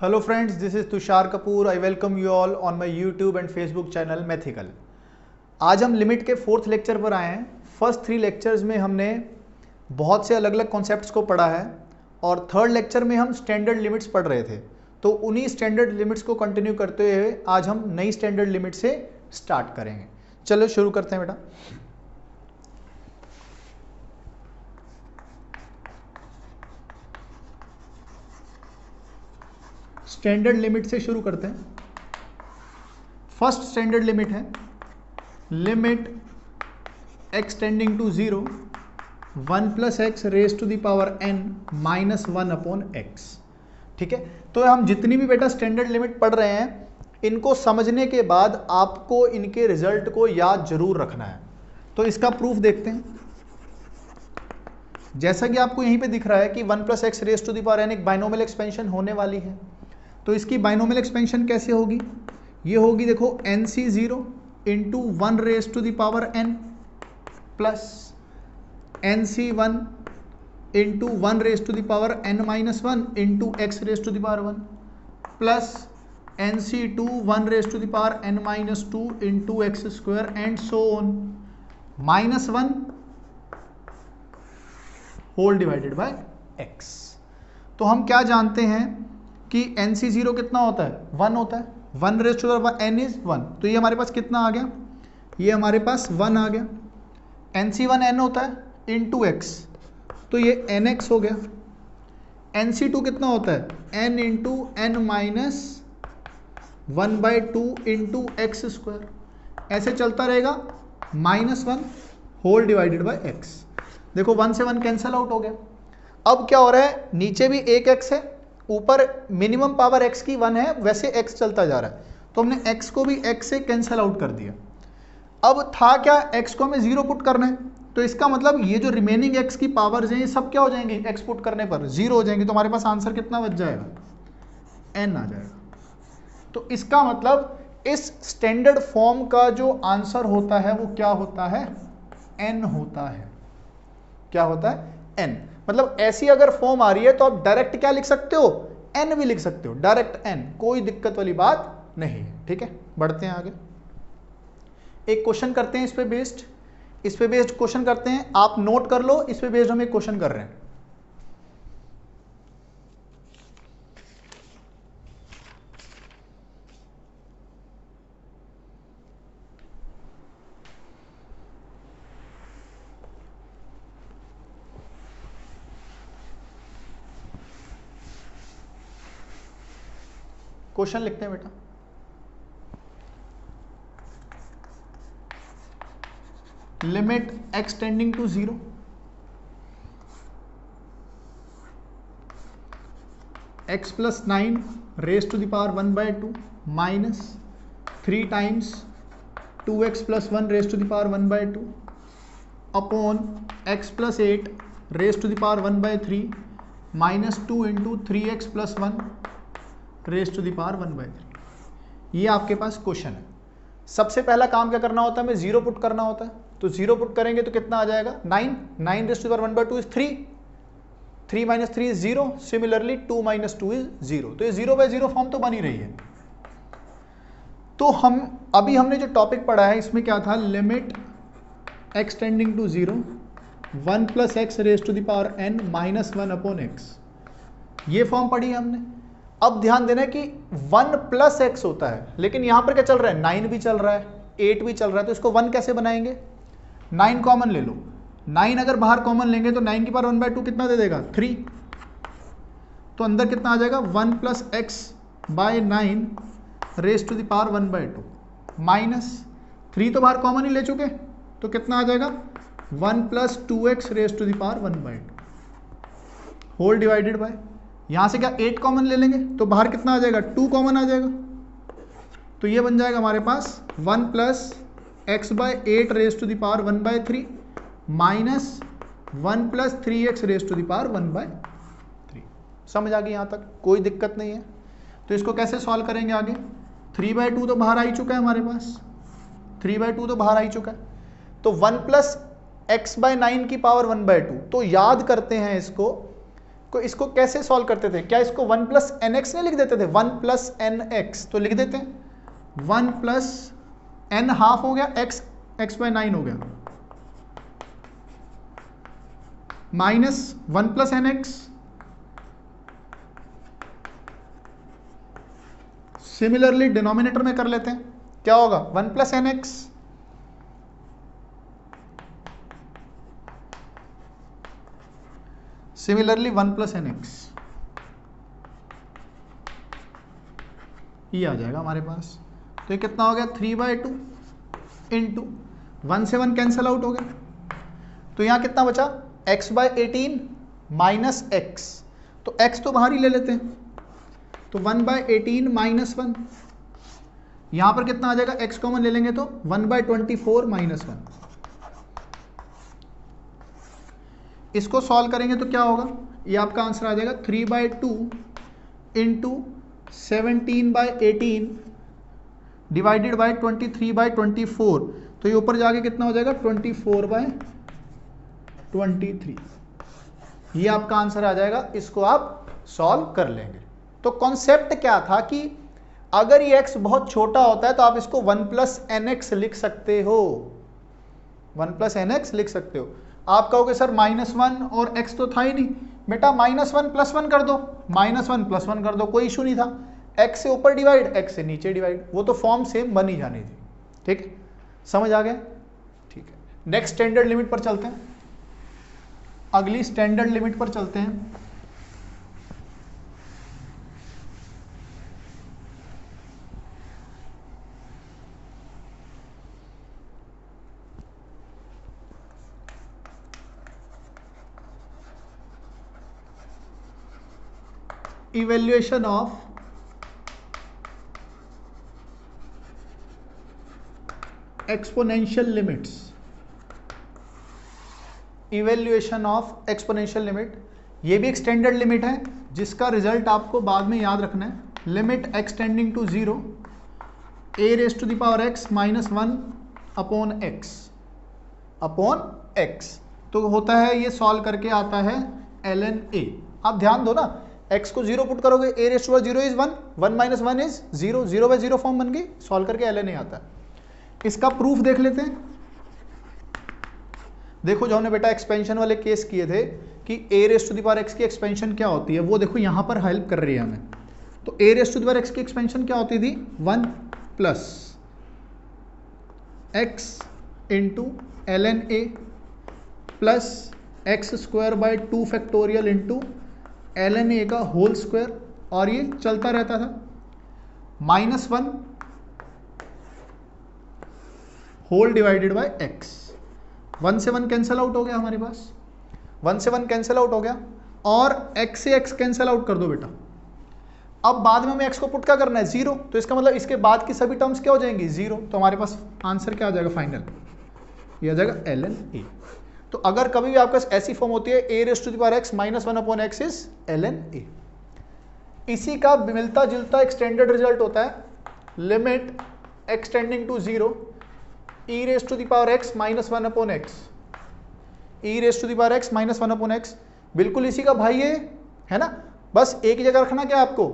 Hello friends, this is Tushar Kapoor. I welcome you all on my YouTube and Facebook channel Methical. आज हम limit के fourth lecture पर आए हैं। First 3 lectures में हमने बहुत से अलग अलग कॉन्सेप्ट्स को पढ़ा है और थर्ड लेक्चर में हम स्टैंडर्ड लिमिट्स पढ़ रहे थे। तो उन्हीं स्टैंडर्ड लिमिट्स को कंटिन्यू करते हुए आज हम नई स्टैंडर्ड लिमिट से स्टार्ट करेंगे। चलो शुरू करते हैं बेटा। स्टैंडर्ड लिमिट से शुरू करते हैं। फर्स्ट स्टैंडर्ड लिमिट है limit x tending to 0 1 plus x raise to the power n minus 1 upon x। ठीक है, तो हम जितनी भी बेटा स्टैंडर्ड लिमिट पढ़ रहे हैं इनको समझने के बाद आपको इनके रिजल्ट को याद जरूर रखना है। तो इसका प्रूफ देखते हैं। जैसा कि आपको यहीं पे दिख रहा है कि 1 plus x raise to the power n एक बाइनोमियल एक्सपेंशन होने वाली है। तो इसकी बाइनोमियल एक्सपेंशन कैसे होगी? ये होगी देखो nc0 into 1 raise to the power n plus nc1 into 1 raise to the power n minus 1 into x raise to the power 1 plus nc2 1 raise to the power n minus 2 into x square and so on minus 1 whole divided by x। तो हम क्या जानते हैं कि nc0 कितना होता है? 1 होता है। 1 raise to the power n is 1। तो ये हमारे पास कितना आ गया? ये हमारे पास 1 आ गया। nc1 n होता है इंटू एक्स, तो ये nx हो गया। nc2 कितना होता है? n into n minus 1/2 into x square, ऐसे चलता रहेगा minus 1 whole divided by x। देखो 1 से 1 कैंसल आउट हो गया। अब क्या हो रहा है? नीचे भी एक x है, ऊपर मिनिमम पावर x की 1 है, वैसे x चलता जा रहा है। तो हमने x को भी x से कैंसल आउट कर दिया। अब था क्या? x को हमें 0 पुट करना है, तो इसका मतलब ये जो रिमेनिंग x की पावर्स हैं ये सब क्या हो जाएंगे? x पुट करने पर 0 हो जाएंगे। तो हमारे पास आंसर कितना बच जाएगा? n आ जाएगा। तो इसका मतलब इस स्टैंडर्ड फॉर्म का जो आंसर होता है वो क्या होता है? n होता है। क्या होता है? n। मतलब ऐसी अगर फॉर्म आ रही है तो आप डायरेक्ट क्या लिख सकते हो? n भी लिख सकते हो, डायरेक्ट n, कोई दिक्कत वाली बात नहीं है। ठीक है, बढ़ते हैं आगे। एक क्वेश्चन करते हैं इस पे बेस्ड क्वेश्चन करते हैं। आप नोट कर लो, इस पे बेस्ड हम एक क्वेश्चन कर रहे हैं। क्वेश्चन लिखते हैं बेटा। Limit x tending to 0 x plus 9 raise to the power 1/2 minus 3 times 2x plus 1 raise to the power 1/2 upon x plus 8 raise to the power 1/3 minus 2 into 3x plus 1 raise to the power 1/3। ये आपके पास question है। सबसे पहला काम क्या करना होता है? हमें 0 पुट करना होता है। तो 0 पुट करेंगे तो कितना आ जाएगा? 9 raise to the power 1/2 is 3 minus 3 is 0। Similarly 2 minus 2 is 0। तो ये 0/0 फॉर्म तो बन ही रही है। तो हमने जो टॉपिक पढ़ा है इसमें क्या था? Limit x tending to 0 1 plus x raise to the power n minus 1 upon x, ये फॉर्म पढ़ी है हमने। अब ध्यान देना है कि 1 प्लस एक्स होता है, लेकिन यहां पर क्या चल रहा है? 9 भी चल रहा है, 8 भी चल रहा है। तो इसको 1 कैसे बनाएंगे? 9 कॉमन ले लो। 9 अगर बाहर कॉमन लेंगे तो 9 की पावर 1/2 कितना दे देगा? 3। तो अंदर कितना आ जाएगा? 1 plus x by 9 raise to the power 1/2 minus 3 तो बाहर कॉमन ही ले चुके, तो कितना आ जाएगा? 1 plus 2x raise to the power 1/2 whole divided by, यहां से क्या 8 कॉमन ले लेंगे तो बाहर कितना आ जाएगा? 2 कॉमन आ जाएगा। तो ये बन जाएगा हमारे पास 1 plus x by 8 raise to the power 1/3 minus 1 plus 3x raise to the power 1/3। समझ आ गई? यहां तक कोई दिक्कत नहीं है। तो इसको कैसे सॉल्व करेंगे आगे? 3/2 तो बाहर आ ही चुका है हमारे पास, 3/2 तो बाहर आ ही चुका है। तो 1 प्लस एक्स बाय 9 की पावर 1/2। तो याद करते हैं इसको को इसको कैसे सॉल्व करते थे? क्या इसको 1 प्लस एन एक्स नहीं लिख देते थे? 1 प्लस एन एक्स तो लिख देते हैं। 1 प्लस एन हाफ हो गया, एक्स बाय 9 हो गया, minus 1 plus n x, similarly denominator में कर लेते हैं, क्या होगा? 1 plus n x similarly 1 plus n x, ये आ जाएगा हमारे पास। तो ये कितना हो गया? 3/2 इंटू 1 से 1 कैंसल आउट हो गया, तो यहां कितना बचा? x/18 माइनस एक्स, तो x तो बाहर ही ले लेते हैं, तो 1/18 माइनस 1, यहां पर कितना आ जाएगा? x कॉमन ले लेंगे तो 1/24 माइनस 1। इसको सॉल्व करेंगे तो क्या होगा? ये आपका आंसर आ जाएगा 3/2 इंटू 17/18 डिवाइडेड बाय 23/24, तो ये ऊपर जाके कितना हो जाएगा? 24/23। ये आपका आंसर आ जाएगा, इसको आप सॉल्व कर लेंगे। तो कॉन्सेप्ट क्या था कि अगर ये x बहुत छोटा होता है तो आप इसको 1 प्लस एन एक्स लिख सकते हो, 1 प्लस एन एक्स लिख सकते हो। आप कहोगे सर -1 और x तो था ही नहीं, बेटा -1 + 1 कर दो, -1 + 1 कर दो, कोई इशू नहीं था। x से ऊपर डिवाइड, x से नीचे डिवाइड, वो तो फॉर्म सेम बन ही जानी थी। ठीक है, समझ आ गया? ठीक है, नेक्स्ट स्टैंडर्ड लिमिट पर चलते हैं। अगली स्टैंडर्ड लिमिट पर चलते हैं। Evaluation of exponential limits, evaluation of exponential limit, ये भी एक स्टैंडर्ड लिमिट है जिसका रिजल्ट आपको बाद में याद रखना है। Limit x tending to 0 a⁻x - 1 upon x, तो होता है ये सॉल्व करके आता है ln a। आप ध्यान दो ना, x को 0 पुट करोगे, a⁻0 इज 1, 1 - 1 इज 0, 0/0 फॉर्म बन गई, सॉल्व करके ln a आता है। इसका प्रूफ देख लेते हैं। देखो जो हमने बेटा एक्सपेंशन वाले केस किए थे कि a⁻x की एक्सपेंशन क्या होती है, वो देखो यहां पर हेल्प कर रही है हमें। तो a⁻x की एक्सपेंशन क्या होती थी? 1 plus x into ln a plus x² 2 into ln a का होल स्क्वायर, और ये चलता रहता था। -1 होल डिवाइडेड बाय x, 1 से 1 कैंसल आउट हो गया हमारे पास, 1 से 1 कैंसल आउट हो गया, और x से x कैंसल आउट कर दो बेटा। अब बाद में हमें x को पुट क्या करना है? 0, तो इसका मतलब इसके बाद की सभी टर्म्स क्या हो जाएंगी? 0, तो हमारे पास आंसर क्या आ जाएगा फाइनल? ये आ जाएगा ln a। तो अगर कभी भी आपके पास ऐसी फॉर्म होती है a⁻x - 1 upon x is ln a, इसी का मिलता जुलता एक स्टैंडर्ड रिजल्ट होता है limit x tending to 0 e⁻x - 1 upon x, e⁻x - 1 upon x, बिल्कुल इसी का भाई है ना, बस एक जगह रखना क्या आपको?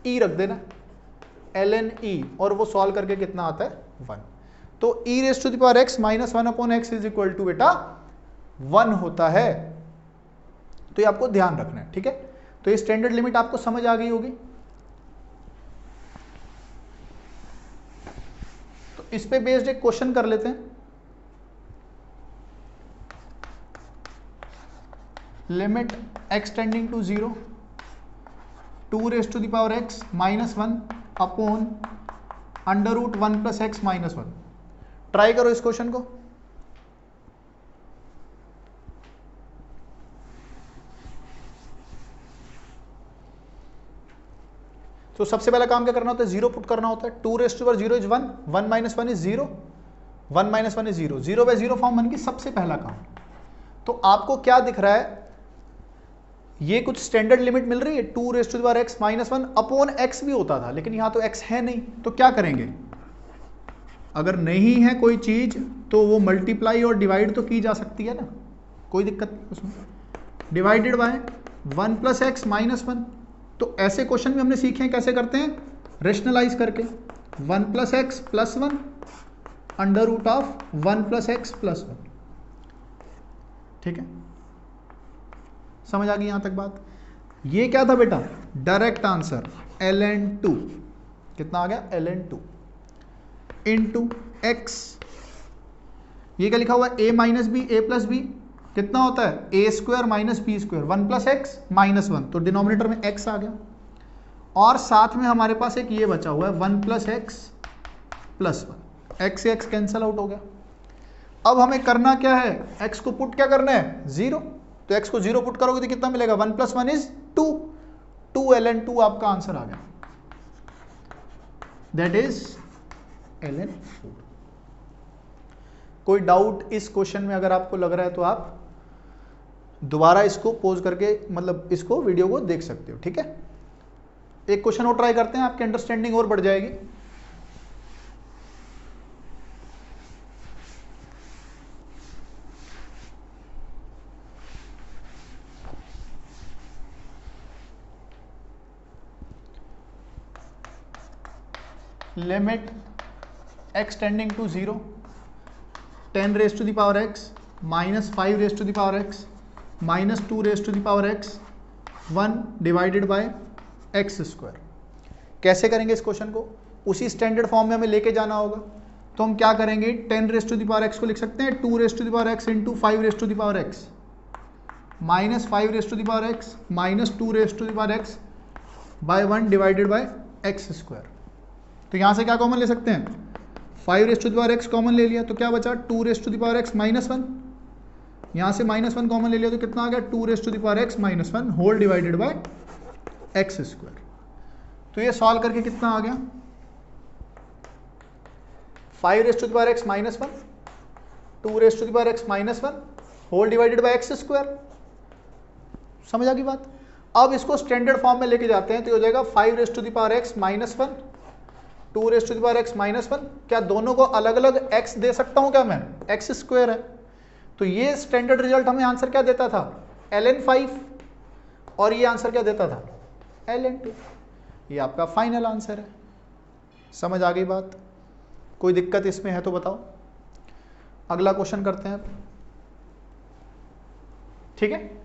e रख देना, ln e, और वो सॉल्व करके कितना आता है? 1। तो e⁻x - 1 upon x is equal to बेटा 1 होता है, तो ये आपको ध्यान रखना है। ठीक है, तो ये स्टैंडर्ड लिमिट आपको समझ आ गई होगी। तो इस पे बेस्ड एक क्वेश्चन कर लेते हैं। Limit x tending to 0 2⁻x - 1 upon √1 + x - 1। Try करो इस क्वेश्चन को। तो सबसे पहला काम क्या करना होता है? 0 पुट करना होता है। 2⁻0 इज 1, 1 - 1 इज 0, 1 - 1 इज 0, 0/0 फॉर्म बन गई सबसे पहला काम। तो आपको क्या दिख रहा है? ये कुछ स्टैंडर्ड लिमिट मिल रही है, 2⁻x - 1 अपॉन x भी होता था, लेकिन यहां तो x है नहीं, तो क्या करेंगे? अगर नहीं है कोई चीज तो वो मल्टीप्लाई और डिवाइड तो की जा सकती है ना, कोई दिक्कत नहीं उसमें। Divided by 1 plus x minus 1। तो ऐसे क्वेश्चन में हमने सीखे हैं कैसे करते हैं, रेशनलाइज करके। 1 plus x plus 1 under root of 1 plus x plus 1। ठीक है, समझ आ गई यहां तक बात। ये क्या था बेटा, डायरेक्ट आंसर ln2, कितना आ गया ln2 इंटू एक्स, ये क्या लिखा हुआ है a minus b, a plus b कितना होता है a square minus b square, 1 plus x minus 1, तो डिनोमिनेटर में x आ गया। और साथ में हमारे पास एक ये बचा हुआ है 1 प्लस एक्स प्लस 1, एक्स से एक्स कैंसल आउट हो गया। अब हमें करना क्या है, x को पुट क्या करना है 0, तो x को 0 पुट करोगे तो कितना मिलेगा 1 प्लस 1 इज 2, 2 ln2 आपका आंसर आ गया, दैट इज ln4। कोई डाउट इस क्वेश्चन में अगर आपको लग रहा है तो आप दोबारा इसको पोज करके मतलब इसको वीडियो को देख सकते हो। ठीक है, एक क्वेश्चन और ट्राई करते हैं, आपकी अंडरस्टैंडिंग और बढ़ जाएगी। Limit x tending to 0 10 raise to the power x minus 5 raise to the power x minus 2 raise to the power x 1 divided by x square. कैसे करेंगे इस क्वेश्चन को, उसी स्टैंडर्ड फॉर्म में हमें लेके जाना होगा। तो हम क्या करेंगे, 10 raise to the power x को लिख सकते हैं 2 raise to the power x into 5 raise to the power x minus 5 raise to the power x minus 2 raise to the power x by 1 divided by x square. तो यहां से क्या common ले सकते हैं, 5 raise to the power x common ले लिया तो क्या बचा 2 raise to the power x minus 1, यहां से माइनस 1 कॉमन ले लिया तो कितना आ गया 2 raise to the power x minus 1 whole divided by x square. तो ये सॉल्व करके कितना आ गया 5 raise to the power x minus 1 2 raise to the power x minus 1 whole divided by x square. समझ आ गई बात। अब इसको स्टैंडर्ड फॉर्म में लेके जाते हैं तो हो जाएगा 5 raise to the power x minus 1 2 raise to the power x minus 1। क्या दोनों को अलग अलग x दे सकता हूं क्या मैं, एक्स स्क्वायर है। तो ये स्टैंडर्ड रिजल्ट हमें आंसर क्या देता था ln5 और ये आंसर क्या देता था ln2। ये आपका फाइनल आंसर है। समझ आ गई बात, कोई दिक्कत इसमें है तो बताओ। अगला क्वेश्चन करते हैं। ठीक है,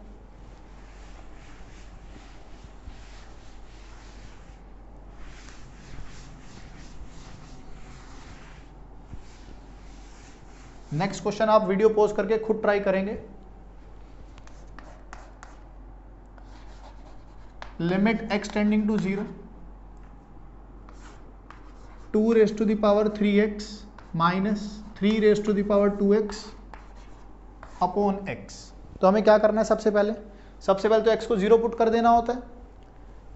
नेक्स्ट क्वेश्चन आप वीडियो पॉज करके खुद ट्राई करेंगे। Limit x tending to 0 2 raise to the power 3x minus 3 raise to the power 2x upon x। तो हमें क्या करना है, सबसे पहले तो x को 0 पुट कर देना होता है।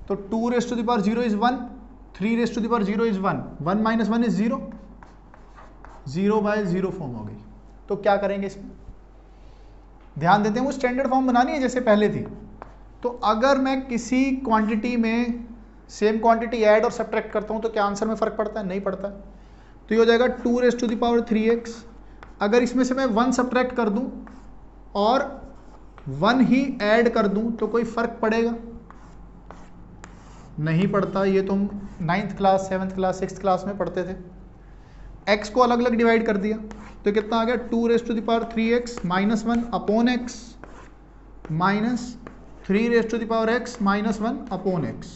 तो 2 raise to the power 0 is 1, 3 raise to the power 0 is 1, 1 minus 1 is 0, 0 by 0 form हो गई। तो क्या करेंगे इसमें, ध्यान देते हैं वो स्टैंडर्ड फॉर्म बनानी है जैसे पहले थी। तो अगर मैं किसी क्वांटिटी में सेम क्वांटिटी ऐड और सब्ट्रैक्ट करता हूं तो क्या आंसर में फर्क पड़ता है, नहीं पड़ता। तो ये हो जाएगा 2 raise to the power 3x। अगर इसमें से मैं 1 सब्ट्रैक्ट कर दूं और 1 ही ऐड कर दूं तो कोई फर्क पड़ेगा, नहीं पड़ता। ये तुम 9th class 7th class 6th class में पढ़ते थे। x को अलग अलग डिवाइड कर दिया तो कितना आ गया 2 raise to the power 3x minus 1 upon x minus 3 raise to the power x minus 1 upon x।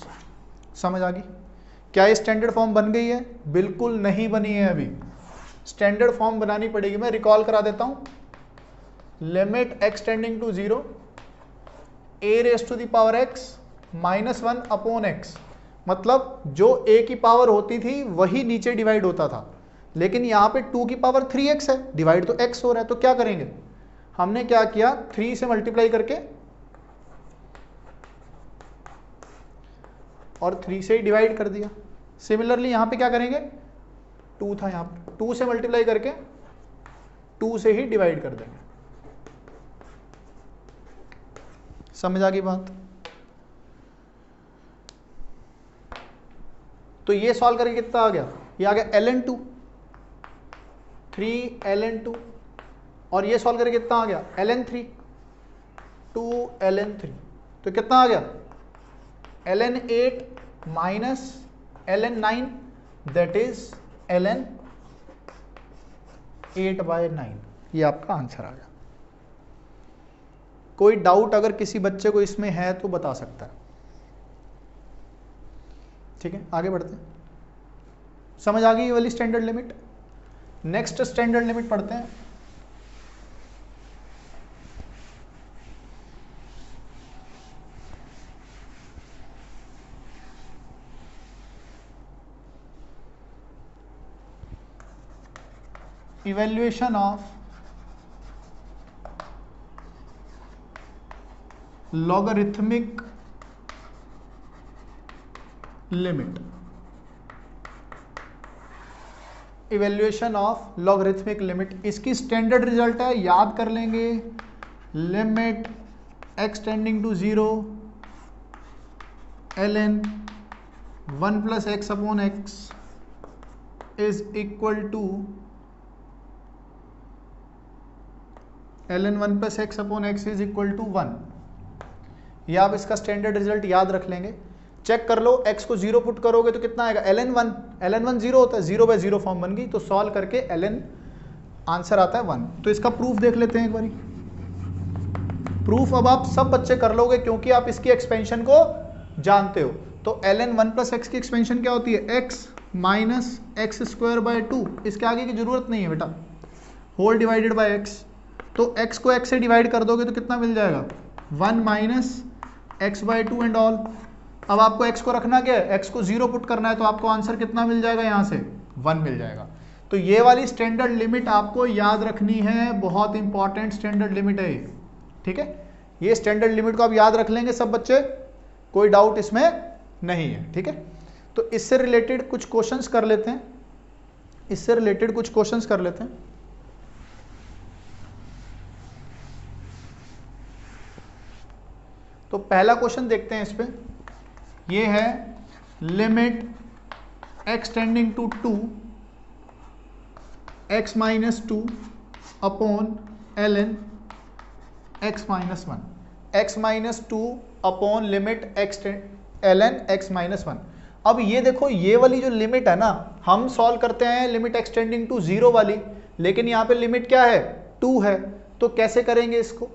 समझ आ गई। क्या ये स्टैंडर्ड फॉर्म बन गई है, बिल्कुल नहीं बनी है, अभी स्टैंडर्ड फॉर्म बनानी पड़ेगी। मैं रिकॉल करा देता हूं, limit x tending to 0 a raise to the power x minus 1 upon x। मतलब जो a की पावर होती थी वही नीचे डिवाइड होता था, लेकिन यहां पे 2 की पावर 3x है, डिवाइड तो x हो रहा है। तो क्या करेंगे, हमने क्या किया 3 से मल्टीप्लाई करके और 3 से ही डिवाइड कर दिया। सिमिलरली यहां पे क्या करेंगे, 2 था, यहां पे 2 से मल्टीप्लाई करके 2 से ही डिवाइड कर देंगे। समझ आ गई बात। तो ये सॉल्व करके कितना आ गया, ये आ गया ln2 3 ln2 और ये सॉल्व करके कितना आ गया ln3 2 ln3। तो कितना आ गया ln 8 minus ln 9 that is ln 8/9। ये आपका आंसर आ गया। कोई डाउट अगर किसी बच्चे को इसमें है तो बता सकता है। ठीक है, आगे बढ़ते हैं। समझ आ गई ये वाली standard limit. Next standard limit पढ़ते हैं। Evaluation of logarithmic limit. Evaluation of logarithmic limit, इसकी स्टैंडर्ड रिजल्ट है, याद कर लेंगे। Limit x tending to 0 ln 1 plus x upon x is equal to ln 1 plus x upon x is equal to 1। ये आप इसका स्टैंडर्ड रिजल्ट याद रख लेंगे। चेक कर लो, x को 0 पुट करोगे तो कितना आएगा ln 1 0 होता है, 0/0 फॉर्म बन गई, तो सॉल्व करके ln आंसर आता है 1। तो इसका प्रूफ देख लेते हैं एक बारी। प्रूफ अब आप सब बच्चे कर लोगे क्योंकि आप इसकी एक्सपेंशन को जानते हो। तो ln 1 प्लस एक्स की एक्सपेंशन क्या होती है, x minus x square by 2। इसके आगे की जरूरत नहीं है बेटा, होल डिवाइडेड बाय x। तो x को x से डिवाइड कर दोगे तो कितना मिल जाएगा, 1 minus x by 2 and all. अब आपको x को रखना क्या है, x को 0 पुट करना है, तो आपको आंसर कितना मिल जाएगा, यहाँ से 1 मिल जाएगा। तो ये वाली स्टैंडर्ड लिमिट आपको याद रखनी है, बहुत इंपॉर्टेंट स्टैंडर्ड लिमिट है ये। ठीक है, ये स्टैंडर्ड लिमिट को आप याद रख लेंगे सब बच्चे, कोई डाउट इसमें नहीं है। ठीक है, तो इससे रिलेटेड कुछ क्वेश्चंस कर लेते हैं। तो पहला क्वेश्चन देखते हैं इस पे। ये है limit x tending to 2 x minus 2 upon ln x minus 1, x minus 2 upon limit x ln x minus 1। अब ये देखो, ये वाली जो लिमिट है ना, हम सॉल्व करते हैं लिमिट x टेंडिंग टू 0 वाली, लेकिन यहाँ पे लिमिट क्या है, 2 है। तो कैसे करेंगे इसको,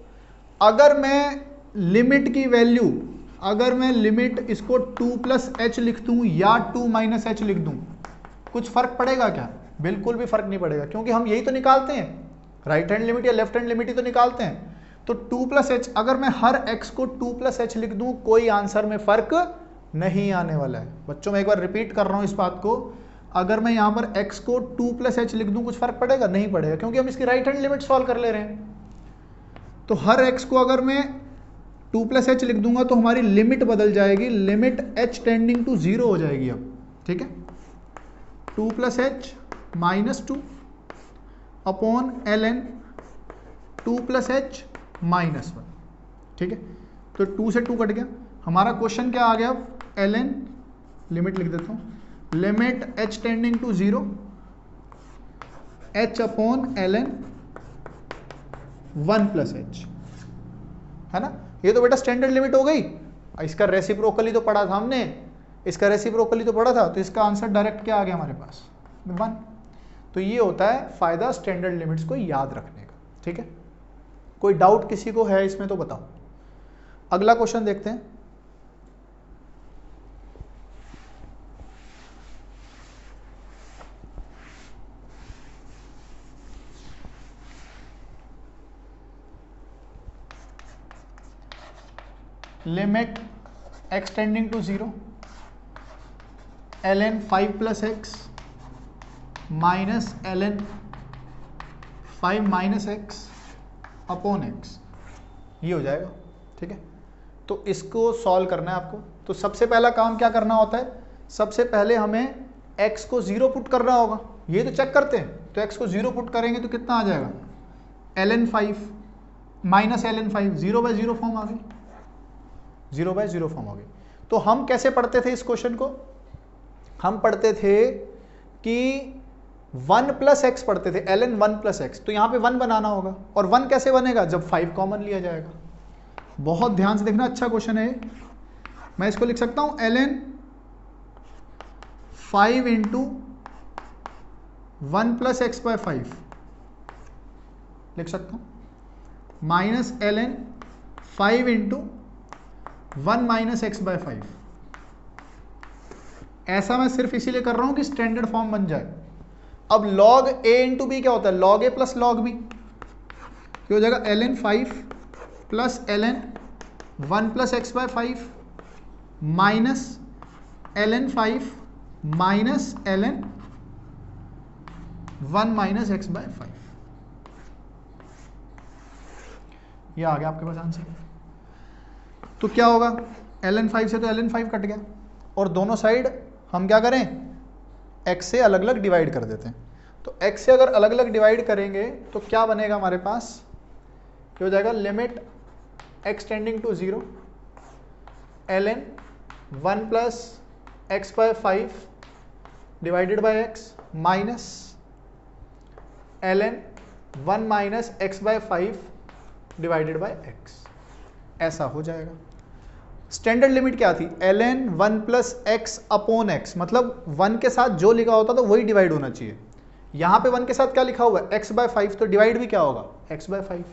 अगर मैं लिमिट की वैल्यू, अगर मैं लिमिट इसको 2 प्लस एच लिख दूं या 2 माइनस एच लिख दूं, कुछ फर्क पड़ेगा क्या, बिल्कुल भी फर्क नहीं पड़ेगा, क्योंकि हम यही तो निकालते हैं, राइट हैंड लिमिट या लेफ्ट हैंड लिमिट ही तो निकालते हैं। तो 2 प्लस एच, अगर मैं हर x को 2 प्लस एच लिख दूं, कोई आंसर में फर्क नहीं आने वाला है। बच्चों मैं एक बार रिपीट कर रहा हूं इस बात को, अगर मैं यहां पर x को 2 प्लस एच लिख दूं, कुछ फर्क पड़ेगा, नहीं पड़ेगा, क्योंकि हम इसकी राइट हैंड लिमिट सॉल्व कर ले रहे हैं। तो हर x को अगर मैं 2 प्लस एच लिख दूंगा तो हमारी लिमिट बदल जाएगी, लिमिट h टेंडिंग टू 0 हो जाएगी अब। ठीक है, 2 plus H minus 2 upon ln 2 plus H minus 1। ठीक है, तो 2 से 2 कट गया। हमारा क्वेश्चन क्या आ गया, ln, लिमिट लिख देता हूँ, limit h tending to 0 h upon ln 1 plus h, है ना। ये तो बेटा स्टैंडर्ड लिमिट हो गई। इसका रेसिप्रोकली तो पढ़ा था हमने, तो इसका आंसर डायरेक्ट क्या आ गया हमारे पास, 1। तो ये होता है फायदा स्टैंडर्ड लिमिट्स को याद रखने का। ठीक है, कोई डाउट किसी को है इसमें तो बताओ। अगला क्वेश्चन देखते हैं। Limit x tending to 0 ln 5 plus x minus ln 5 minus x upon x, ये हो जाएगा। ठीक है, तो इसको सॉल्व करना है आपको। तो सबसे पहला काम क्या करना होता है, सबसे पहले हमें x को 0 पुट करना होगा। ये तो चेक करते हैं, तो x को 0 पुट करेंगे तो कितना आ जाएगा, ln 5 माइनस ln 5, 0/0 फॉर्म आ गई, 0/0 फॉर्म हो गई। तो हम कैसे पढ़ते थे इस क्वेश्चन को, हम पढ़ते थे कि 1 प्लस एक्स पढ़ते थे, ln 1 प्लस एक्स। तो यहाँ पे 1 बनाना होगा, और 1 कैसे बनेगा, जब 5 कॉमन लिया जाएगा। बहुत ध्यान से देखना, अच्छा क्वेश्चन है। मैं इसको लिख सकता हूं ln 5 into 1 plus x by 5 लिख सकता हूं, minus ln 5 into 1 minus x by 5। ऐसा मैं सिर्फ इसीलिए कर रहा हूं कि स्टैंडर्ड फॉर्म बन जाए। अब log a इंटू बी क्या होता है? log a plus log b, क्या हो जाएगा? ln 5 plus ln 1 plus x by 5 minus ln 5 minus ln 1 minus x by 5। ये आ गया आपके पास आंसर। तो क्या होगा? ln 5 से तो ln 5 कट गया, और दोनों साइड हम क्या करें? x से अलग अलग डिवाइड कर देते हैं। तो x से अगर अलग अलग डिवाइड करेंगे तो क्या बनेगा हमारे पास? क्या हो जाएगा? Limit x tending to 0 ln 1 plus x by 5 divided by x minus ln 1 minus x by 5 divided by x। ऐसा हो जाएगा। स्टैंडर्ड लिमिट क्या थी? ln 1 plus x upon x, मतलब 1 के साथ जो लिखा होता तो वही डिवाइड होना चाहिए। यहां पे 1 के साथ क्या लिखा हुआ है? x बाय 5, तो डिवाइड भी क्या होगा? x by 5।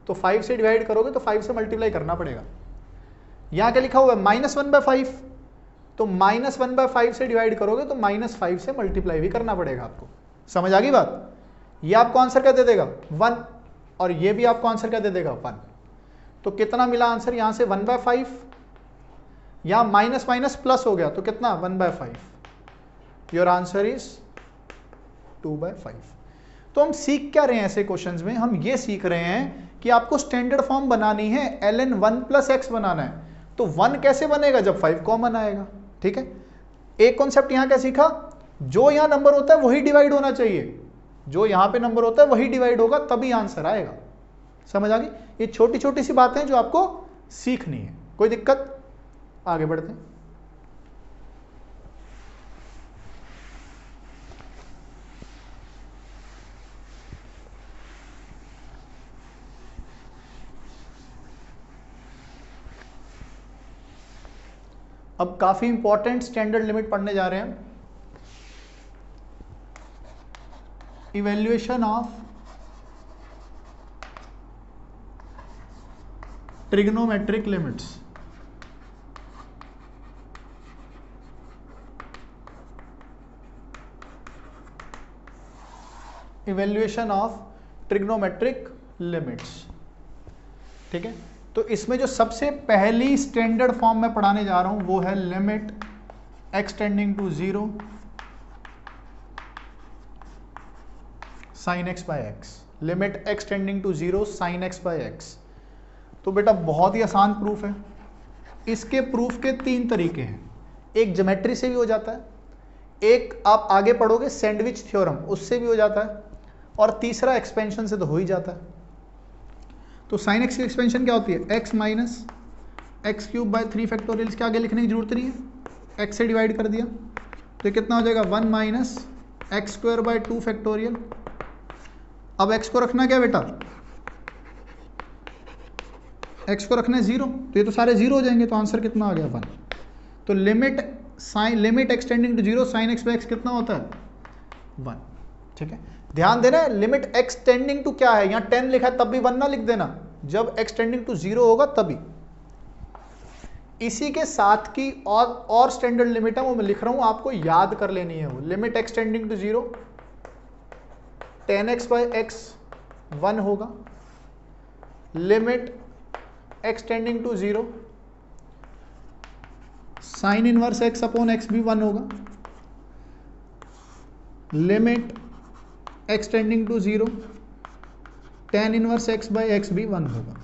तो 5 से डिवाइड करोगे तो 5 से मल्टीप्लाई करना पड़ेगा। यहां क्या लिखा हुआ है? माइनस 1 बाय 5, तो माइनस 1 बाय 5 से डिवाइड करोगे तो माइनस 5 से मल्टीप्लाई भी करना पड़ेगा आपको। समझ आ गई बात? ये आपको आंसर क्या दे देगा? 1, और ये भी आपको आंसर क्या दे देगा? 1। तो कितना मिला आंसर? यहां से 1 बाय 5, यहां माइनस माइनस प्लस हो गया तो कितना? 1 by 5। Your answer is 2 by 5। तो हम सीख क्या रहे हैं ऐसे क्वेश्चंस में? हम ये सीख रहे हैं कि आपको स्टैंडर्ड फॉर्म बनानी है, ln 1 प्लस एक्स बनाना है। तो 1 कैसे बनेगा? जब 5 कॉमन आएगा। ठीक है, एक कॉन्सेप्ट यहां क्या सीखा? जो यहां नंबर होता है वही डिवाइड होना चाहिए, जो यहां पे नंबर होता है वही डिवाइड होगा, तभी आंसर आएगा। समझ आ गई? ये छोटी छोटी सी बातें जो आपको सीखनी है। कोई दिक्कत? आगे बढ़ते हैं। अब काफी इंपॉर्टेंट स्टैंडर्ड लिमिट पढ़ने जा रहे हैं। Evaluation of trigonometric limits. Evaluation of trigonometric limits. ठीक है, तो इसमें जो सबसे पहली स्टैंडर्ड फॉर्म में पढ़ाने जा रहा हूं वो है limit x tending to 0 sine x by x। Limit x tending to 0 sine x by x। तो बेटा बहुत ही आसान प्रूफ है। इसके प्रूफ के 3 तरीके हैं। एक ज्योमेट्री से भी हो जाता है, एक आप आगे पढ़ोगे सैंडविच थ्योरम, उससे भी हो जाता है, और तीसरा एक्सपेंशन से तो हो ही जाता है। तो साइन एक्स की एक्सपेंशन क्या होती है? x minus x cube by 3 factorial. इसके आगे लिखने की जरूरत नहीं है, x से डिवाइड कर दिया तो कितना हो जाएगा? 1 minus x square by 2 factorial. अब x को रखना क्या बेटा? x को रखना है 0, तो ये तो सारे 0 हो जाएंगे, तो आंसर कितना आ गया? 1। तो limit x tending to 0 sine x by x कितना होता है? 1। ठीक है, ध्यान देना है लिमिट x टेंडिंग टू क्या है? यहां 10 लिखा है तब भी 1 ना लिख देना, जब x टेंडिंग टू 0 होगा तभी। इसी के साथ की और स्टैंडर्ड लिमिट है, वो मैं लिख रहा हूं, आपको याद कर लेनी है। वो limit x tending to 0 10x by x 1 होगा। Limit x tending to 0 sine inverse x upon x भी 1 होगा। Limit x tending to 0 tan inverse x by x भी 1 होगा।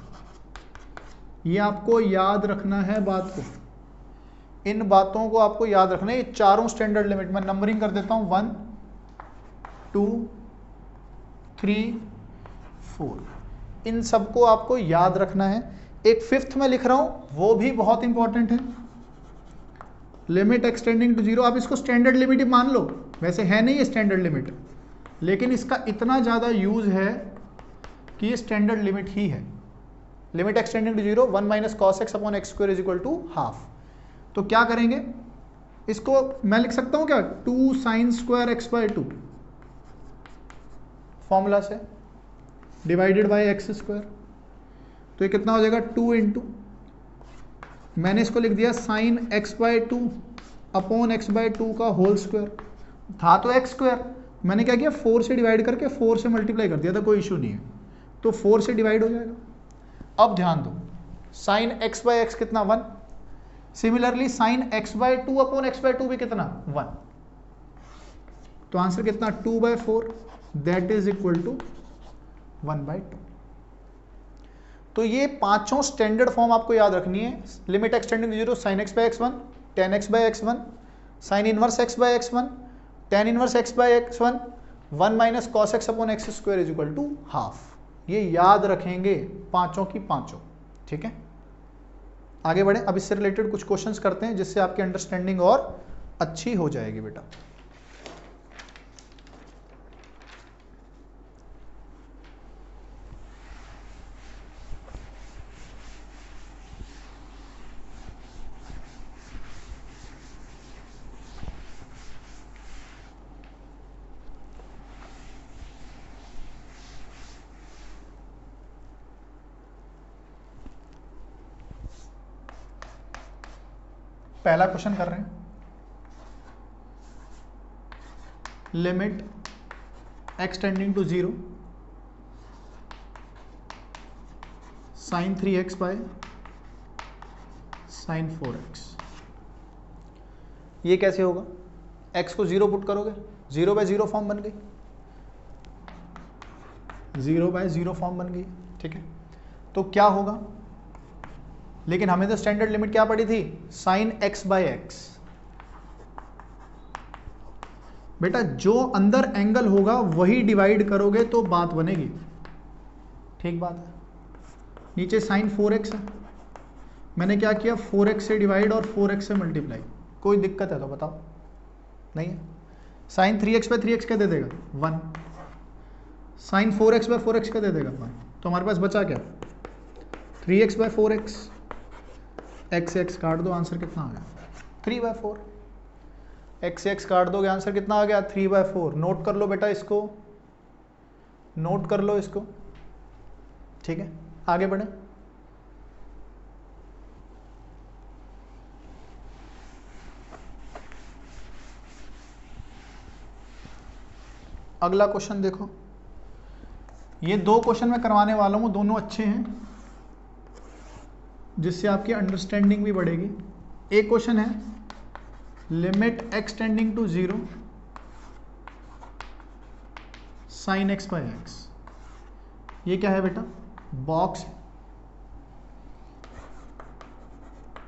ये आपको याद रखना है बात को, इन बातों को आपको याद रखना है। ये चारों स्टैंडर्ड लिमिट मैं नंबरिंग कर देता हूं, 1 2 3 4, इन सबको आपको याद रखना है। एक 5th में लिख रहा हूं, वो भी बहुत इंपॉर्टेंट है, लिमिट x टेंडिंग टू 0। आप इसको स्टैंडर्ड लिमिट ही मान लो, वैसे है नहीं ये स्टैंडर्ड लिमिट, लेकिन इसका इतना ज़्यादा यूज़ है कि ये स्टैंडर्ड लिमिट ही है। Limit x tending to 0 1 minus cos x upon x square is equal to half. तो क्या करेंगे, इसको मैं लिख सकता हूं क्या, 2 sine square x by 2 formula से डिवाइडेड बाय एक्स स्क्वायर। तो ये कितना हो जाएगा 2 इंटू, मैंने इसको लिख दिया sine x by 2 upon x by 2 का होल स्क्वायर, था तो एक्स स्क्वायर, मैंने क्या किया 4 से डिवाइड करके 4 से मल्टीप्लाई कर दिया था, कोई इशू नहीं है, तो 4 से डिवाइड हो जाएगा। अब ध्यान दो, साइन एक्स बाय एक्स कितना 1, similarly sine x by 2 upon x by 2 भी कितना 1, तो आंसर कितना 2/4 दैट इज इक्वल टू 1/2। तो ये पांचों स्टैंडर्ड फॉर्म आपको याद रखनी है। Limit x tending to 0 sine x by x1, tan x by x1, sine inverse x by x1, tan inverse x by x1, 1 minus cos x upon x square is equal to half. ये याद रखेंगे पांचों की पांचों, ठीक है। आगे बढ़े, अब इससे रिलेटेड कुछ क्वेश्चंस करते हैं जिससे आपकी अंडरस्टैंडिंग और अच्छी हो जाएगी बेटा। पहला क्वेश्चन कर रहे हैं, limit x tending to 0 sine 3x by sine 4x। ये कैसे होगा, x को 0 पुट करोगे, 0/0 फॉर्म बन गई, 0/0 फॉर्म बन गई, ठीक है। तो क्या होगा, लेकिन हमें तो स्टैंडर्ड लिमिट क्या पड़ी थी, साइन x बाय x। बेटा जो अंदर एंगल होगा वही डिवाइड करोगे तो बात बनेगी, ठीक बात है। नीचे साइन 4x है, मैंने क्या किया 4x से डिवाइड और 4x से मल्टीप्लाई, कोई दिक्कत है तो बताओ, नहीं है। साइन 3x बाय 3x क्या दे देगा 1, साइन 4x बाय 4x क्या दे देगा 1, तो हमारे पास बचा क्या 3x बाय 4x, x से x काट दो, आंसर कितना आ गया 3/4। x से x काट दोगे आंसर कितना आ गया 3/4। नोट कर लो बेटा इसको, नोट कर लो इसको, ठीक है। आगे बढ़े, अगला क्वेश्चन देखो। ये दो क्वेश्चन मैं करवाने वाला हूं, दोनों अच्छे हैं जिससे आपकी अंडरस्टैंडिंग भी बढ़ेगी। एक क्वेश्चन है limit x tending to 0 sine x by x. ये क्या है बेटा, box.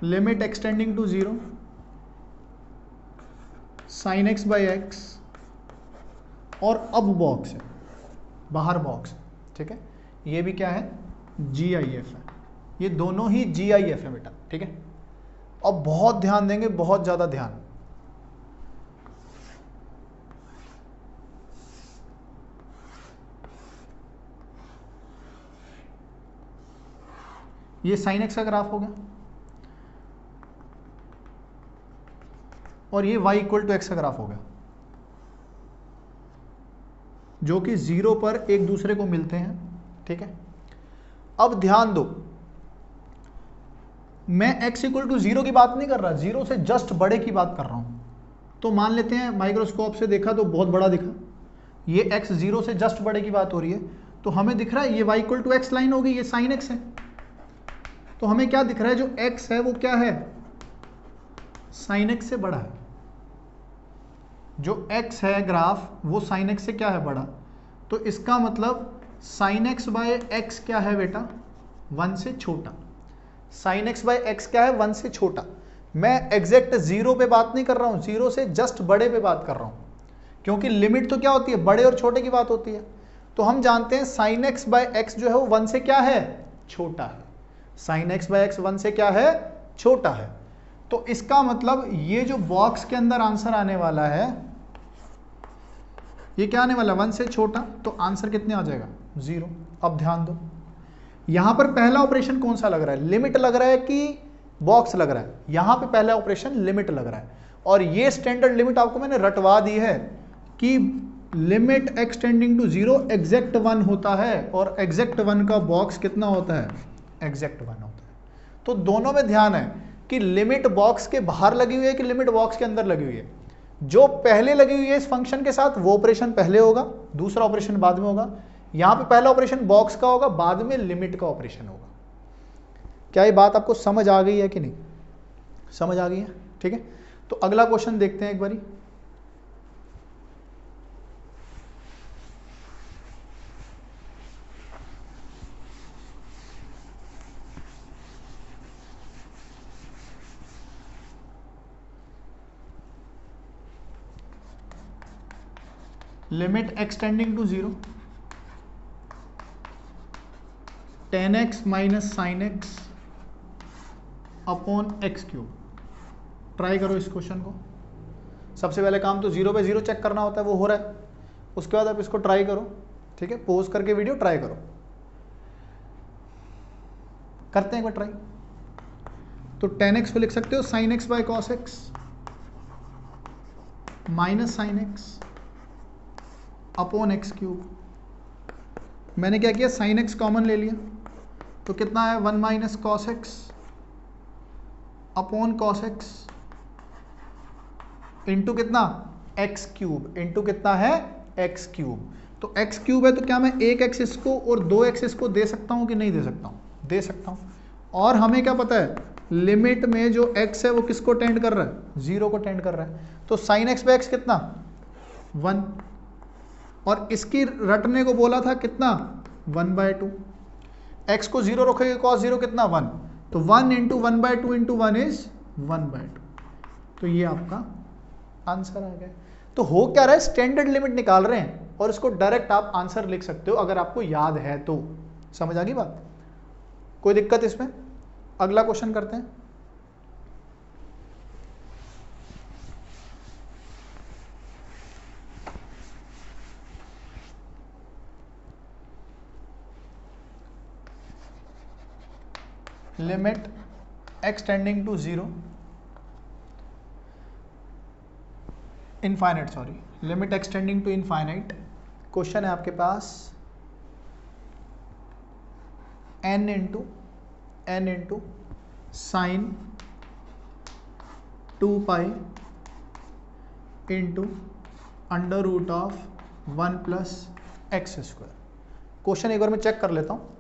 Limit x tending to 0 sine x by x, और अब बॉक्स है, बाहर बॉक्स, ठीक है। ये भी क्या है GIF है, ये दोनों ही GIF है बेटा, ठीक है। अब बहुत ध्यान देंगे, बहुत ज्यादा ध्यान। ये साइन एक्स का ग्राफ हो गया और ये y इक्वल टू एक्स का ग्राफ हो गया, जो कि 0 पर एक दूसरे को मिलते हैं, ठीक है। अब ध्यान दो, मैं x इक्वल टू 0 की बात नहीं कर रहा, 0 से जस्ट बड़े की बात कर रहा हूं। तो मान लेते हैं माइक्रोस्कोप से देखा तो बहुत बड़ा दिखा, ये x 0 से जस्ट बड़े की बात हो रही है, तो हमें दिख रहा है ये y equal to x line होगी, ये साइन x है। तो हमें क्या दिख रहा है, जो x है वो क्या है साइन x से बड़ा है, जो x है ग्राफ वो साइन x से क्या है बड़ा। तो इसका मतलब साइन x बाय x क्या है बेटा 1 से छोटा, साइन x बाय x क्या है 1 से छोटा। मैं एग्जैक्ट 0 पे बात नहीं कर रहा हूं, 0 से जस्ट बड़े पे बात कर रहा हूं, क्योंकि लिमिट तो क्या होती है बड़े और छोटे की बात होती है। तो हम जानते हैं साइन x बाय x जो है वो 1 से क्या है छोटा है, साइन x बाय x 1 से क्या है छोटा है। तो इसका मतलब ये जो बॉक्स के अंदर आंसर आने वाला है ये क्या आने वाला 1 से छोटा, तो आंसर कितने आ जाएगा 0। अब ध्यान दो, यहां पर पहला ऑपरेशन कौन सा लग रहा है, लिमिट लग रहा है कि बॉक्स लग रहा है? यहां पे पहला ऑपरेशन लिमिट लग रहा है, और ये स्टैंडर्ड लिमिट आपको मैंने रटवा दी है कि लिमिट एक्सटेंडिंग टू 0 एग्जैक्ट 1 होता है, और एग्जैक्ट 1 का बॉक्स कितना होता है, एग्जैक्ट 1 होता है। तो दोनों में ध्यान है कि लिमिट बॉक्स के बाहर लगी हुई है कि लिमिट बॉक्स के अंदर लगी हुई है। जो पहले लगी हुई है इस फंक्शन के साथ वो ऑपरेशन पहले होगा, दूसरा ऑपरेशन बाद में होगा। यहां पे पहला ऑपरेशन बॉक्स का होगा, बाद में लिमिट का ऑपरेशन होगा। क्या ये बात आपको समझ आ गई है कि नहीं? समझ आ गई है, ठीक है। तो अगला क्वेश्चन देखते हैं एक बारी। Limit x tending to 0 10x minus sine x upon x cube. Try करो इस क्वेश्चन को। सबसे पहले काम तो 0 पे 0 चेक करना होता है, वो हो रहा है। उसके बाद आप इसको ट्राई करो, ठीक है। पॉज करके वीडियो ट्राई करो। करते हैं एक बार ट्राई। तो 10x को लिख सकते हो sign x by cos x minus sine x upon x cube. मैंने क्या किया, साइन एक्स कॉमन ले लिया, तो कितना है 1 minus cos x upon cos x into कितना, एक्स क्यूब, इंटू कितना है, एक्स क्यूब। तो एक्स क्यूब है तो क्या मैं एक एक्स इसको और दो एक्स इसको दे सकता हूं कि नहीं दे सकता हूं? दे सकता हूं। और हमें क्या पता है, लिमिट में जो एक्स है वो किसको टेंड कर रहा है, 0 को टेंड कर रहा है। तो साइन एक्स बाय एक्स कितना, 1, और इसकी रटने को बोला था कितना, 1/2। एक्स को 0 रखोगे कॉस 0 कितना, 1, तो 1 इंटू 1/2 इंटू 1 इज 1/2। तो ये आपका आंसर आ गया। तो हो क्या रहा है, स्टैंडर्ड लिमिट निकाल रहे हैं और इसको डायरेक्ट आप आंसर लिख सकते हो अगर आपको याद है तो। समझ आ गई बात? कोई दिक्कत इसमें? अगला क्वेश्चन करते हैं। Limit x tending to 0 infinite, sorry, limit x tending to infinite. Question है आपके पास n into sine 2 pi into under root of 1 plus x square. Question एक बार मैं चेक कर लेता हूं।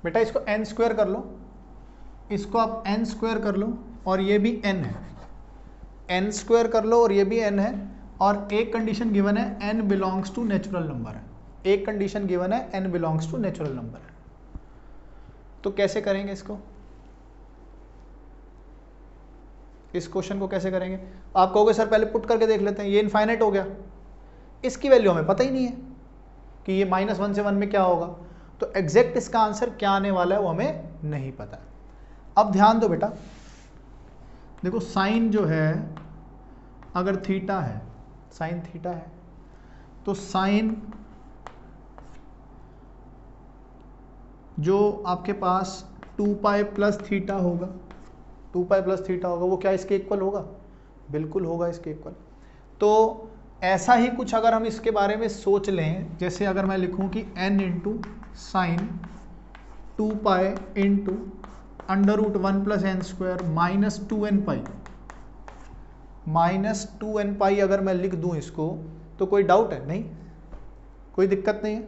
बेटा इसको n स्क्वायर कर लो, इसको आप n स्क्वायर कर लो, और ये भी n है, n स्क्वायर कर लो और ये भी n है। और एक कंडीशन गिवन है n belongs to natural number है, एक कंडीशन गिवन है n belongs to natural number है। तो कैसे करेंगे इसको, इस क्वेश्चन को कैसे करेंगे? आप कहोगे सर पहले पुट करके देख लेते हैं, ये इनफाइनाइट हो गया, इसकी वैल्यू हमें पता ही नहीं है कि ये -1 से 1 में क्या होगा, तो एग्जैक्ट इसका आंसर क्या आने वाला है वो हमें नहीं पता। अब ध्यान दो बेटा, देखो साइन जो है अगर थीटा है, साइन थीटा है, तो साइन जो आपके पास 2 पाई प्लस थीटा होगा, 2 पाई प्लस थीटा होगा, वो क्या इसके इक्वल होगा? बिल्कुल होगा इसके इक्वल। तो ऐसा ही कुछ अगर हम इसके बारे में सोच लें, जैसे अगर मैं लिखूं कि n into sine 2 pi into under root 1 plus n square minus 2n pi, minus 2n pi अगर मैं लिख दूं इसको, तो कोई डाउट है? नहीं, कोई दिक्कत नहीं है।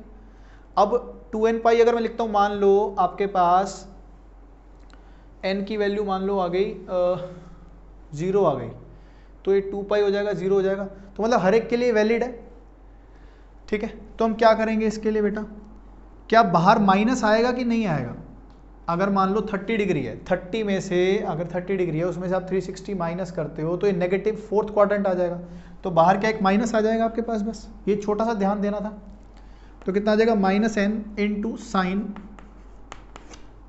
अब 2n पाई अगर मैं लिखता हूं, मान लो आपके पास n की वैल्यू मान लो आ गई 0 आ गई, तो ये 2 पाई हो जाएगा, 0 हो जाएगा, तो मतलब हर एक के लिए वैलिड है, ठीक है। तो हम क्या करेंगे इसके लिए बेटा, क्या बाहर माइनस आएगा कि नहीं आएगा? अगर मान लो 30 डिग्री है, 30 में से अगर 30 डिग्री है उसमें से आप 360 माइनस करते हो तो ये नेगेटिव फोर्थ क्वाड्रेंट आ जाएगा, तो बाहर क्या एक माइनस आ जाएगा आपके पास, बस ये छोटा सा ध्यान देना था। तो कितना आ जाएगा, -n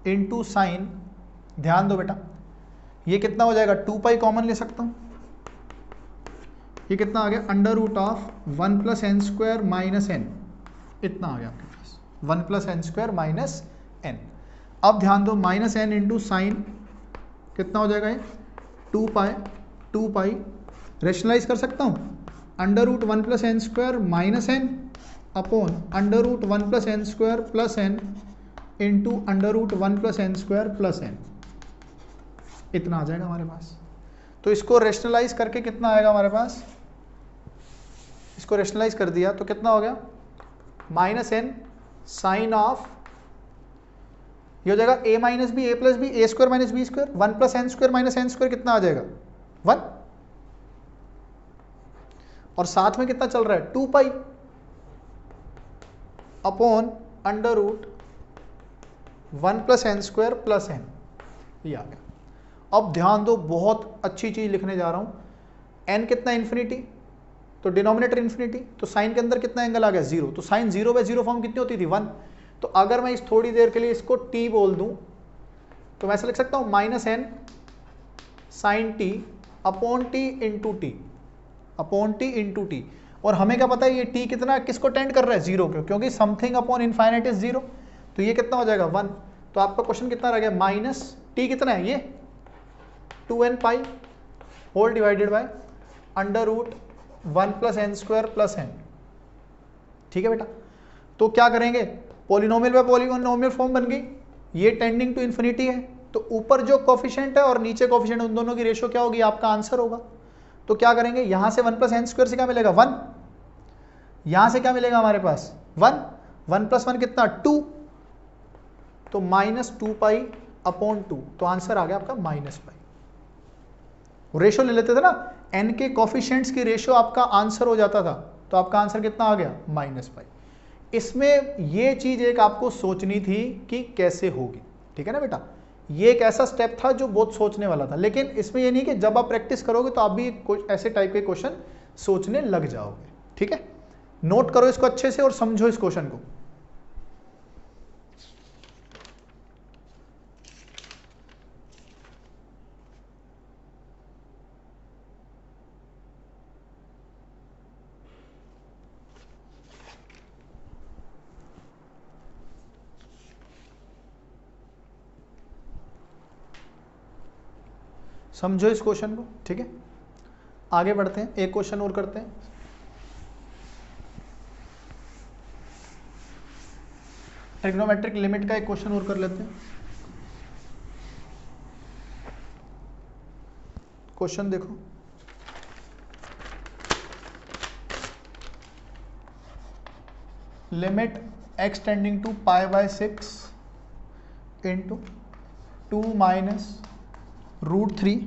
इंटू साइन, ध्यान दो बेटा, ये कितना हो जाएगा, 2 पाई कॉमन ले सकता हूँ, ये कितना आ गया, under root of 1 plus n square minus n, इतना आ गया आपके पास 1 plus n square minus n. अब ध्यान दो, माइनस एन इंटू साइन कितना हो जाएगा ये, 2 पाई रेशनलाइज कर सकता हूँ, under root 1 plus n square minus n upon under root 1 plus n square plus n into under root 1 plus n square plus n, इतना आ जाएगा हमारे पास। तो इसको रेशनलाइज करके कितना आएगा हमारे पास, इसको रेशनलाइज कर दिया तो कितना हो गया, माइनस एन साइन ऑफ, ये हो जाएगा a minus b, a plus b, a square minus b square, 1 plus n square minus n square कितना आ जाएगा 1, और साथ में कितना चल रहा है 2 pi upon under root 1 plus n square plus n, ये आ गया। अब ध्यान दो, बहुत अच्छी चीज लिखने जा रहा हूं, एन कितना इन्फिनिटी, तो डिनोमिनेटर इन्फिनिटी, तो साइन के अंदर कितना एंगल आ गया 0, तो साइन 0/0 फॉर्म कितनी होती थी 1, तो अगर मैं इस थोड़ी देर के लिए इसको t बोल दूं तो मैं ऐसा लिख सकता हूं minus n sine t upon t into t, upon t into t, और हमें क्या पता है ये t कितना किसको टेंड कर रहा है 0 को, क्योंकि समथिंग अपॉन इनफाइनाइट इज 0, तो ये कितना हो जाएगा 1, तो आपका क्वेश्चन कितना रह गया, माइनस t कितना है ये 2n pi whole divided by under root 1 plus n square plus n. ठीक है बेटा, तो क्या करेंगे, पॉलिनोमियल बाय पॉलिनोमियल फॉर्म बन गई, ये टेंडिंग टू इन्फिनिटी है, तो ऊपर जो कोफिशिएंट है और नीचे कोफिशिएंट, उन दोनों की रेशियो क्या होगी, आपका आंसर होगा। तो क्या करेंगे, यहां से 1 प्लस एन स्क्वायर से क्या मिलेगा 1, यहां से क्या मिलेगा हमारे पास 1, 1 प्लस 1 कितना 2, तो माइनस 2 पाई अपॉन 2, तो आंसर आ गया आपका माइनस पाई। रेशियो ले लेते थे ना, एन के कोफिशिएंट्स की रेशियो आपका आंसर हो जाता था, तो आपका आंसर कितना आ गया माइनस पाई। इसमें ये चीज एक आपको सोचनी थी कि कैसे होगी, ठीक है ना बेटा, ये एक ऐसा स्टेप था जो बहुत सोचने वाला था, लेकिन इसमें ये नहीं कि जब आप प्रैक्टिस करोगे तो आप भी कुछ ऐसे टाइप के क्वेश्चन सोचने लग जाओगे। ठीक है, नोट करो इसको अच्छे से और समझो इस क्वेश्चन को। समझो इस क्वेश्चन को। ठीक है, आगे बढ़ते हैं, एक क्वेश्चन और करते हैं। ट्रिग्नोमेट्रिक लिमिट का एक क्वेश्चन और कर लेते हैं। क्वेश्चन देखो, limit x tending to π/6 into 2 minus √3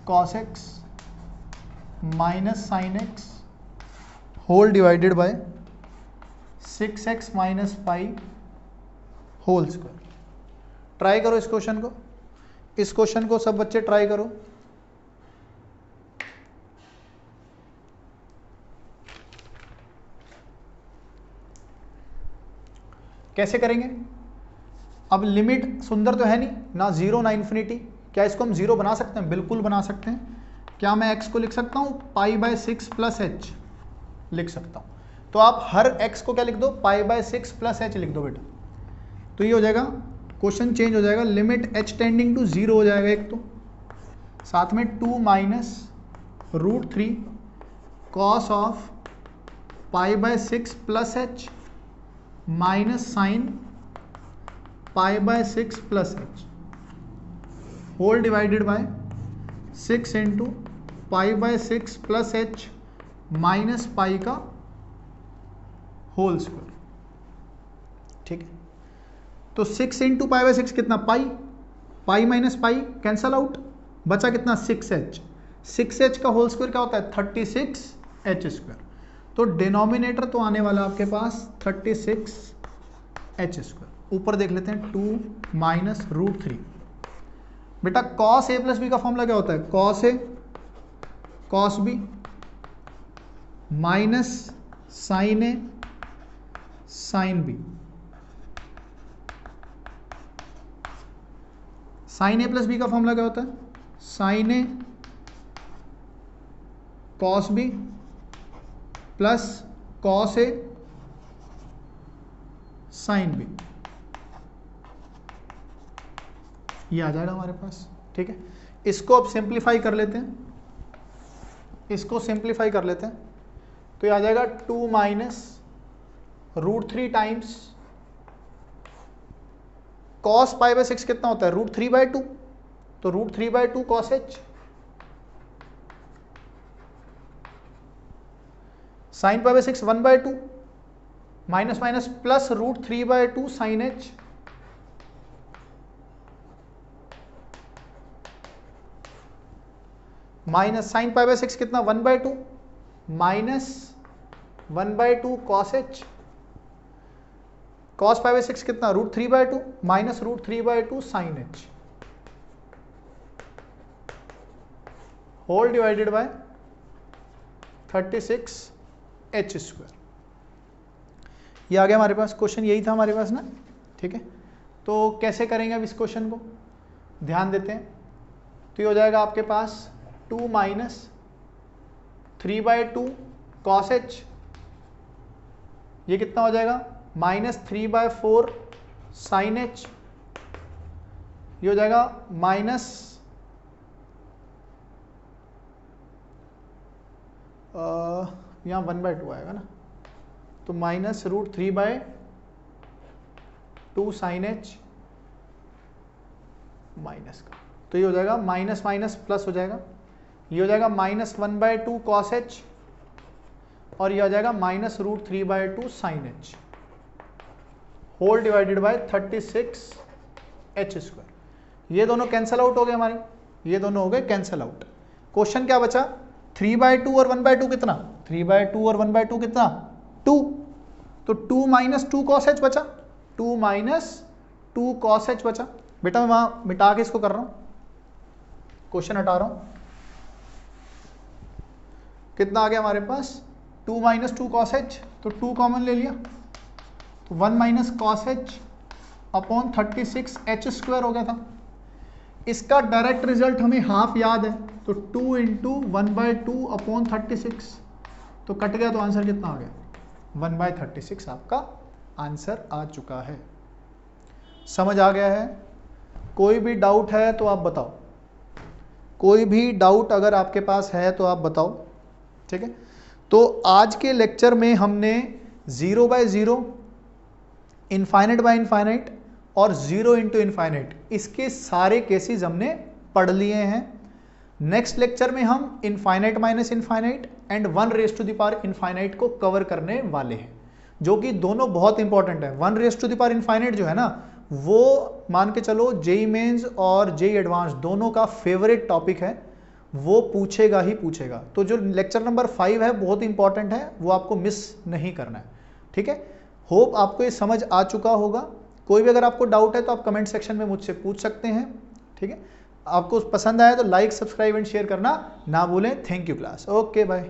cos x minus sine x whole divided by 6x minus pi whole square. Try करो इस क्वेश्चन को, इस क्वेश्चन को सब बच्चे ट्राई करो। कैसे करेंगे, अब लिमिट सुंदर तो है नहीं ना, 0 ना इन्फिनिटी, क्या इसको हम 0 बना सकते हैं, बिल्कुल बना सकते हैं। क्या मैं x को लिख सकता हूं π/6 प्लस h, लिख सकता हूं, तो आप हर x को क्या लिख दो π/6 प्लस h लिख दो बेटा, तो ये हो जाएगा, क्वेश्चन चेंज हो जाएगा, लिमिट h टेंडिंग टू 0 हो जाएगा एक, तो साथ में 2 minus √3 cos of π/6 plus h minus sine π/6 plus h whole divided by 6 into π/6 plus h minus pi का होल स्क्वायर। ठीक है, तो 6 इंटू π/6 कितना pi, pi minus pi cancel out, बचा कितना 6h, 6h का होल स्क्वायर क्या होता है 36h स्क्वायर, तो डिनोमिनेटर तो आने वाला आपके पास 36h स्क्वायर। ऊपर देख लेते हैं 2 माइनस √3, बेटा cos a प्लस बी का फॉर्मूला क्या होता है, cos a cos b minus sine a sine b, sine a plus b का फॉर्मूला क्या होता है? Sine a cos b plus cos a sine b, ये आ जाएगा हमारे पास। ठीक है, इसको अब सिंप्लीफाई कर लेते हैं, इसको सिंप्लीफाई कर लेते हैं, तो ये आ जाएगा 2 minus √3 times cos pi by 6 कितना होता है? √3/2, तो √3/2 cos h, sine pi by 6 1/2, minus minus plus √3/2 sine h, minus sine pi by 6 कितना? 1/2, minus 1/2 cos h, cos pi by 6 कितना? √3/2 minus √3/2 sine h, whole divided by 36h²। ये आ गया हमारे पास, क्वेश्चन यही था हमारे पास ना। ठीक है, तो कैसे करेंगे अब इस क्वेश्चन को, ध्यान देते हैं। तो ये हो जाएगा आपके पास 2 माइनस 3/2 कॉस एच, ये कितना हो जाएगा? माइनस 3/4 साइन एच, ये हो जाएगा माइनस यहाँ 1/2 आएगा ना, तो माइनस √3/2 साइन एच माइनस का, तो ये हो जाएगा माइनस माइनस प्लस हो जाएगा, ये हो जाएगा माइनस 1/2 कॉस एच, और ये आ जाएगा minus √3/2 sine h, whole divided by 36h²। ये दोनों कैंसल आउट हो गए हमारे, ये दोनों हो गए कैंसल आउट। क्वेश्चन क्या बचा? 3/2 और 1/2 कितना? 3/2 और 1/2 कितना? 2, तो 2 माइनस 2 कॉस एच बचा, 2 माइनस 2 कॉस एच बचा। बेटा मैं वहां मिटा के इसको कर रहा हूं, क्वेश्चन हटा रहा हूं। कितना आ गया हमारे पास? 2 माइनस 2 कॉस एच, तो 2 कॉमन ले लिया, तो 1 minus cos H upon 36h² हो गया था। इसका डायरेक्ट रिजल्ट हमें हाफ याद है, तो 2 इंटू 1/2 अपॉन 36, तो कट गया, तो आंसर कितना आ गया? 1/36 आपका आंसर आ चुका है। समझ आ गया है? कोई भी डाउट है तो आप बताओ, कोई भी डाउट अगर आपके पास है तो आप बताओ। ठीक है, तो आज के लेक्चर में हमने 0/0, इनफाइनाइट बाय इनफाइनाइट और 0 इंटू इनफाइनाइट, इसके सारे केसेस हमने पढ़ लिए हैं। नेक्स्ट लेक्चर में हम infinite minus infinite and 1⁻∞ infinite को कवर करने वाले हैं, जो कि दोनों बहुत इंपॉर्टेंट है। 1⁻∞ इनफाइनाइट जो है ना, वो मान के चलो जेईई मेंस और जेईई एडवांस दोनों का फेवरेट टॉपिक है, वो पूछेगा ही पूछेगा। तो जो लेक्चर नंबर 5 है बहुत इंपॉर्टेंट है, वो आपको मिस नहीं करना है। ठीक है, होप आपको ये समझ आ चुका होगा। कोई भी अगर आपको डाउट है तो आप कमेंट सेक्शन में मुझसे पूछ सकते हैं। ठीक है, आपको पसंद आया तो लाइक, सब्सक्राइब एंड शेयर करना ना भूलें। Thank you class, okay bye.